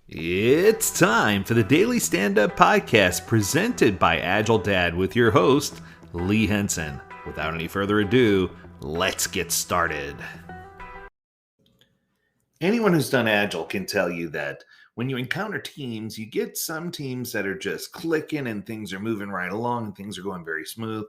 It's time for the Daily Stand Up Podcast presented by Agile Dad with your host, Lee Henson. Without any further ado, let's get started. Anyone who's done Agile can tell you that when you encounter teams, you get some teams that are just clicking and things are moving right along and things are going very smooth.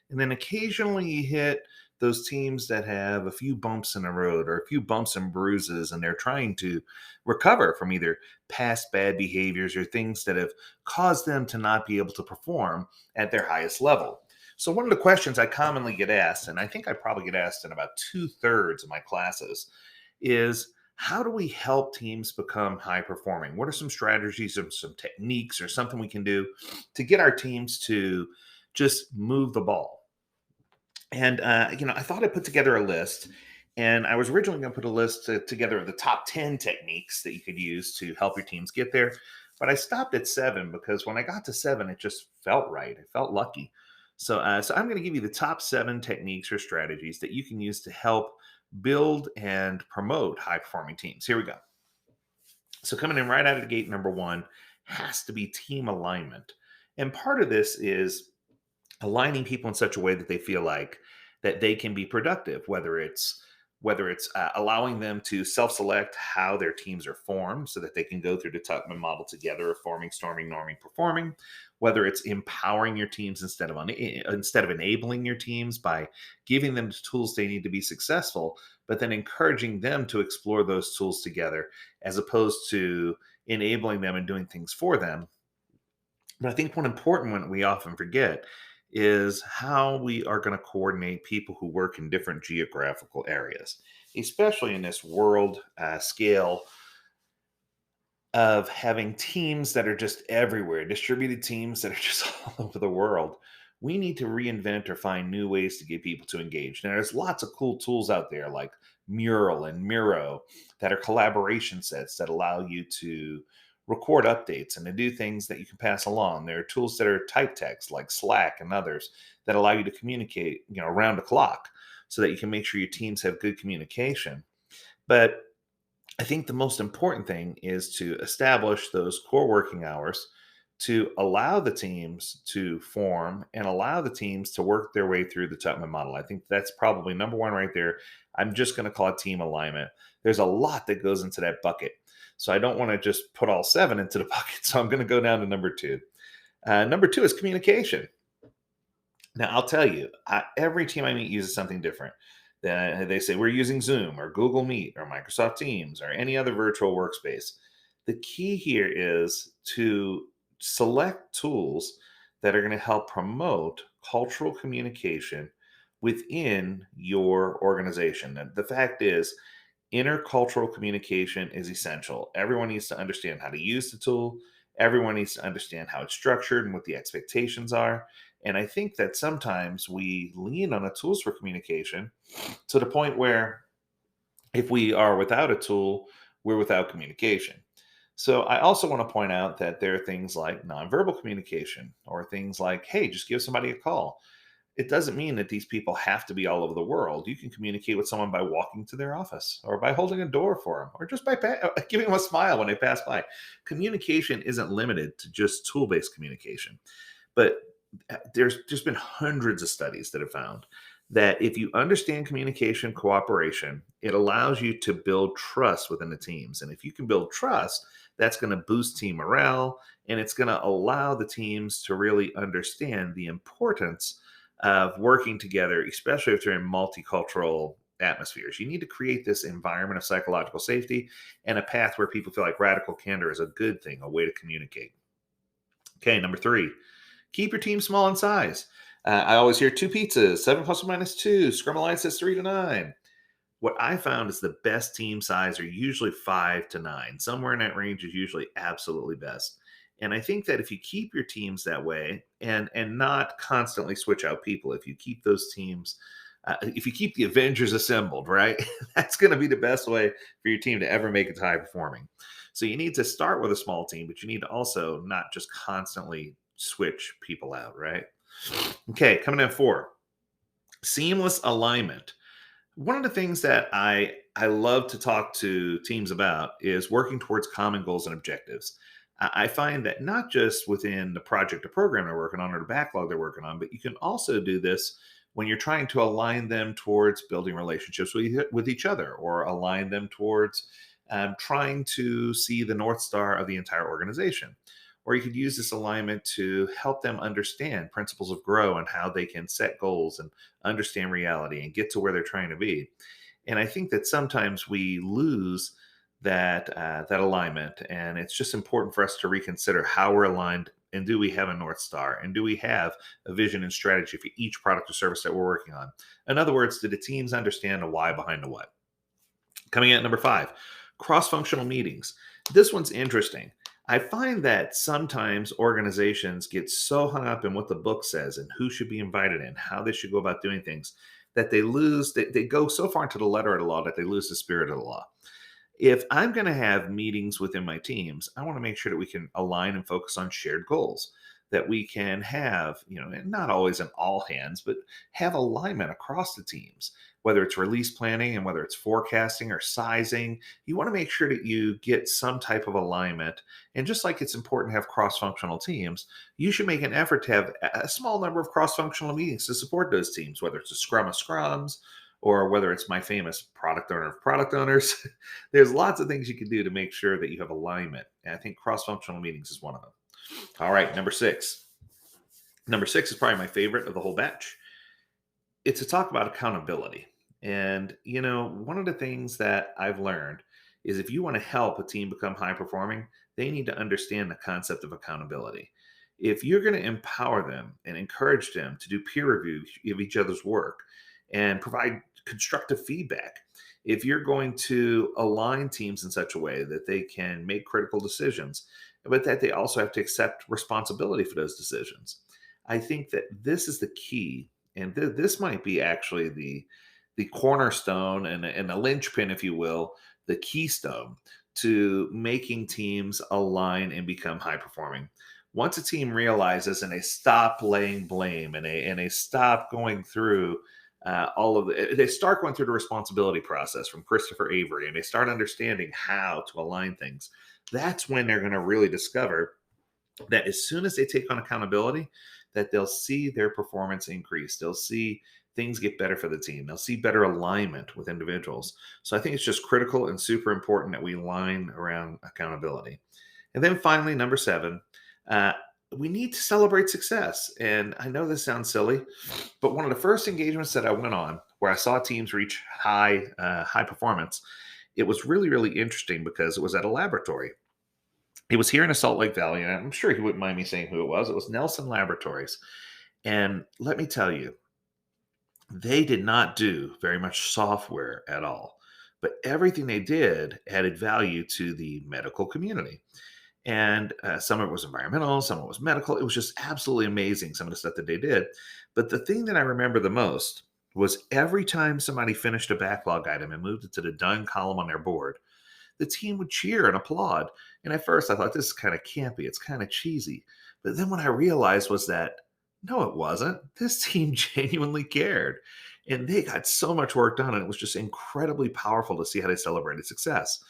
And then occasionally you hit those teams that have a few bumps in the road or a few bumps and bruises, and they're trying to recover from either past bad behaviors or things that have caused them to not be able to perform at their highest level. So, one of the questions I commonly get asked, and I think I probably get asked in about two-thirds of my classes, is how do we help teams become high performing? What are some strategies or some techniques or something we can do to get our teams to just move the ball? And I thought I put together a list, and I was originally going to put a list together of the top 10 techniques that you could use to help your teams get there. But I stopped at seven because when I got to seven, it just felt right. It felt lucky. So I'm going to give you the top seven techniques or strategies that you can use to help build and promote high performing teams. Here we go. So coming in right out of the gate, number one has to be team alignment. And part of this is aligning people in such a way that they feel like that they can be productive, whether it's allowing them to self-select how their teams are formed so that they can go through the Tuckman model together of forming, storming, norming, performing, whether it's empowering your teams instead of enabling your teams by giving them the tools they need to be successful, but then encouraging them to explore those tools together as opposed to enabling them and doing things for them. But I think one important one we often forget is how we are going to coordinate people who work in different geographical areas, especially in this world scale of having teams that are just everywhere, distributed teams that are just all over the world. We need to reinvent or find new ways to get people to engage. Now, there's lots of cool tools out there like Mural and Miro that are collaboration sets that allow you to record updates and to do things that you can pass along. There are tools that are type text like Slack and others that allow you to communicate, around the clock so that you can make sure your teams have good communication. But I think the most important thing is to establish those core working hours to allow the teams to form and allow the teams to work their way through the Tupman model. I think that's probably number one right there. I'm just going to call it team alignment. There's a lot that goes into that bucket. So I don't want to just put all seven into the bucket. So I'm going to go down to number two. Number two is communication. Now, I'll tell you, every team I meet uses something different. They say we're using Zoom or Google Meet or Microsoft Teams or any other virtual workspace. The key here is to select tools that are going to help promote cultural communication within your organization. And the fact is, intercultural communication is essential. Everyone needs to understand how to use the tool. Everyone needs to understand how it's structured and what the expectations are. And I think that sometimes we lean on the tools for communication to the point where if we are without a tool, we're without communication. So I also want to point out that there are things like nonverbal communication or things like, hey, just give somebody a call. It doesn't mean that these people have to be all over the world. You can communicate with someone by walking to their office or by holding a door for them or just by giving them a smile when they pass by. Communication isn't limited to just tool based communication. But there's just been hundreds of studies that have found that if you understand communication cooperation, it allows you to build trust within the teams. And if you can build trust, that's going to boost team morale and it's going to allow the teams to really understand the importance of working together, especially if they're in multicultural atmospheres. You need to create this environment of psychological safety and a path where people feel like radical candor is a good thing, a way to communicate. Okay, number three, keep your team small in size. I always hear two pizzas, seven plus or minus two. Scrum Alliance says 3 to 9. What I found is the best team size are usually 5 to 9. Somewhere in that range is usually absolutely best. And I think that if you keep your teams that way and not constantly switch out people, if you keep those teams, if you keep the Avengers assembled, right, that's going to be the best way for your team to ever make it high performing. So you need to start with a small team, but you need to also not just constantly switch people out, right? Okay, coming in four, seamless alignment. One of the things that I I love to talk to teams about is working towards common goals and objectives. I find that not just within the project or program they're working on or the backlog they're working on, but you can also do this when you're trying to align them towards building relationships with each other, or align them towards trying to see the North Star of the entire organization. Or you could use this alignment to help them understand principles of grow and how they can set goals and understand reality and get to where they're trying to be. And I think that sometimes we lose that alignment, and it's just important for us to reconsider how we're aligned. And do we have a North Star? And do we have a vision and strategy for each product or service that we're working on? In other words, do the teams understand the why behind the what? Coming at number 5, cross-functional meetings. This one's interesting. I find that sometimes organizations get so hung up in what the book says and who should be invited in, how they should go about doing things, that they go so far into the letter of the law that they lose the spirit of the law. If I'm going to have meetings within my teams, I want to make sure that we can align and focus on shared goals, that we can have, and not always in all hands, but have alignment across the teams, whether it's release planning and whether it's forecasting or sizing. You want to make sure that you get some type of alignment. And just like it's important to have cross functional teams, you should make an effort to have a small number of cross functional meetings to support those teams, whether it's a scrum of scrums, or whether it's my famous product owner of product owners. There's lots of things you can do to make sure that you have alignment. And I think cross functional meetings is one of them. All right, number 6. Number 6 is probably my favorite of the whole batch. It's to talk about accountability. And, one of the things that I've learned is if you want to help a team become high performing, they need to understand the concept of accountability. If you're going to empower them and encourage them to do peer review of each other's work and provide constructive feedback, if you're going to align teams in such a way that they can make critical decisions, but that they also have to accept responsibility for those decisions, I think that this is the key. And this might be actually the cornerstone and a linchpin, if you will, the keystone to making teams align and become high performing. Once a team realizes and they stop laying blame, and they stop going through they start going through the responsibility process from Christopher Avery, and they start understanding how to align things, that's when they're going to really discover that as soon as they take on accountability, that they'll see their performance increase. They'll see things get better for the team. They'll see better alignment with individuals. So I think it's just critical and super important that we align around accountability. And then finally, number 7, uh, we need to celebrate success. And I know this sounds silly, but one of the first engagements that I went on where I saw teams reach high performance, it was really, really interesting because it was at a laboratory. It was here in the Salt Lake Valley, and I'm sure he wouldn't mind me saying who it was. It was Nelson Laboratories. And let me tell you, they did not do very much software at all, but everything they did added value to the medical community. And some of it was environmental, some of it was medical. It was just absolutely amazing, some of the stuff that they did. But the thing that I remember the most was every time somebody finished a backlog item and moved it to the done column on their board, the team would cheer and applaud. And at first I thought, this is kind of campy, it's kind of cheesy. But then what I realized was that no, it wasn't. This team genuinely cared. And they got so much work done. And it was just incredibly powerful to see how they celebrated success.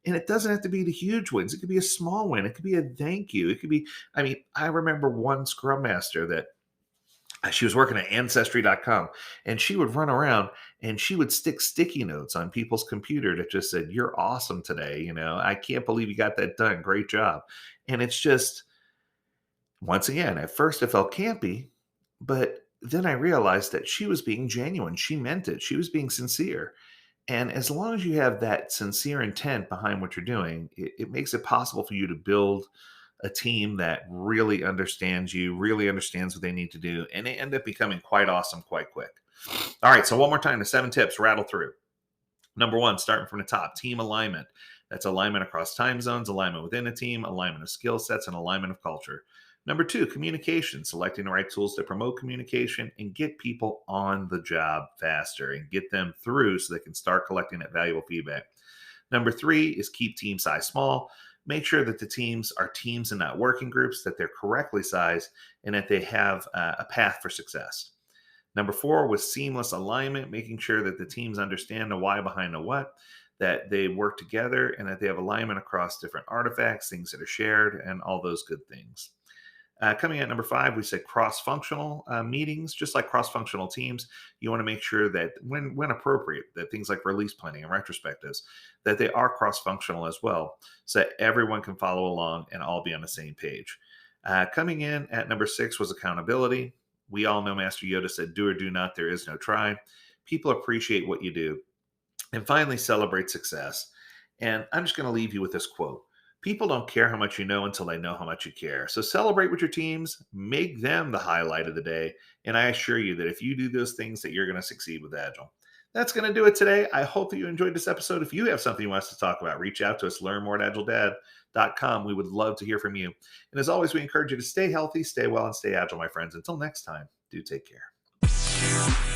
And it doesn't have to be the huge wins. It could be a small win. It could be a thank you. It could be, I remember one Scrum Master that she was working at ancestry.com, and she would run around and she would stick sticky notes on people's computer that just said, "You're awesome today. I can't believe you got that done. Great job." And it's just, once again, at first it felt campy, but then I realized that she was being genuine. She meant it. She was being sincere. And as long as you have that sincere intent behind what you're doing, it makes it possible for you to build a team that really understands you, really understands what they need to do, and they end up becoming quite awesome quite quick. All right, so one more time, the 7 tips, rattle through. Number 1, starting from the top, team alignment. That's alignment across time zones, alignment within a team, alignment of skill sets, and alignment of culture. Number 2, communication, selecting the right tools to promote communication and get people on the job faster and get them through so they can start collecting that valuable feedback. Number 3 is keep team size small. Make sure that the teams are teams and not working groups, that they're correctly sized, and that they have a path for success. Number 4 was seamless alignment, making sure that the teams understand the why behind the what. that they work together and that they have alignment across different artifacts, things that are shared, and all those good things. Coming at number five, we said cross-functional meetings, just like cross-functional teams. You want to make sure that when appropriate, that things like release planning and retrospectives, that they are cross-functional as well, so that everyone can follow along and all be on the same page. Coming in at number six was accountability. We all know Master Yoda said, "Do or do not, there is no try." People appreciate what you do. And finally, celebrate success. And I'm just going to leave you with this quote: people don't care how much you know until they know how much you care. So celebrate with your teams, make them the highlight of the day. And I assure you that if you do those things, that you're going to succeed with Agile. That's going to do it today. I hope that you enjoyed this episode. If you have something you want us to talk about, reach out to us, learn more at agiledad.com. We would love to hear from you. And as always, we encourage you to stay healthy, stay well, and stay agile, my friends. Until next time, do take care.